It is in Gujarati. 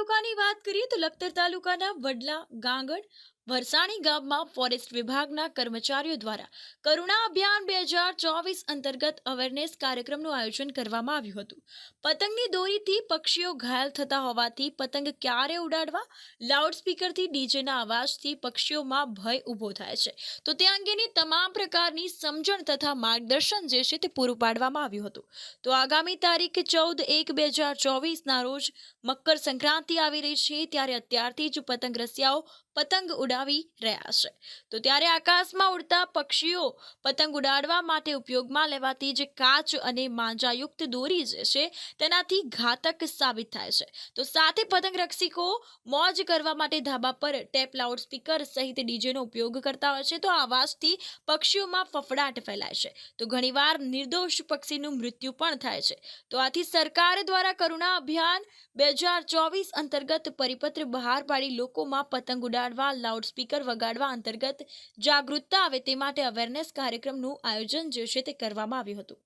તાલુકાની વાત કરીએ તો લખતર તાલુકાના વડલા ગાંગડ વરસાણી ગામમાં ફોરેસ્ટ વિભાગના કર્મચારીઓ દ્વારા કરુણા અભિયાન 2024 અંતર્ગત અવેરનેસ કાર્યક્રમનું આયોજન કરવામાં આવ્યું હતું। પતંગની દોરીથી પક્ષીઓ ઘાયલ થતા હોવાથી પતંગ ક્યારે ઉડાડવા, લાઉડસ્પીકરથી ડીજેના અવાજથી પક્ષીઓમાં ભય ઊભો થાય છે, તો તે અંગેની તમામ પ્રકારની સમજણ તથા માર્ગદર્શન જે છે તે પૂરું પાડવામાં આવ્યું હતું। તો આગામી તારીખ 14/1/2024ના રોજ મકર સંક્રાંતિ આવી રહી છે, ત્યારે અત્યારથી જ પતંગ રસિયાઓ પતંગ ઉડાવી રહ્યા છે। તો ત્યારે આકાશમાં ઉડતા પક્ષીઓ પતંગ ઉડાડવા માટે ઉપયોગમાં લેવાતી જે કાચ અને માંજાયુક્ત દોરી જે છે તેનાથી ઘાતક સાબિત થાય છે। તો સાથે પતંગ રસિકો મોજ કરવા માટે ધાબા પર ટેપ લાઉડસ્પીકર સહિત ડીજેનો ઉપયોગ કરતા હોય છે, તો આ અવાજથી પક્ષીઓમાં ફફડાટ ફેલાય છે, તો ઘણીવાર નિર્દોષ પક્ષીનું મૃત્યુ પણ થાય છે। તો આથી સરકાર દ્વારા કરુણા અભિયાન 2024 અંતર્ગત પરિપત્ર બહાર પાડી લોકોમાં પતંગ ઉડાડવા, લાઉડસ્પીકર વગાડવા અંતર્ગત જાગૃતતા આવે તે માટે અવેરનેસ કાર્યક્રમનું આયોજન જે છે તે કરવામાં આવ્યું હતું।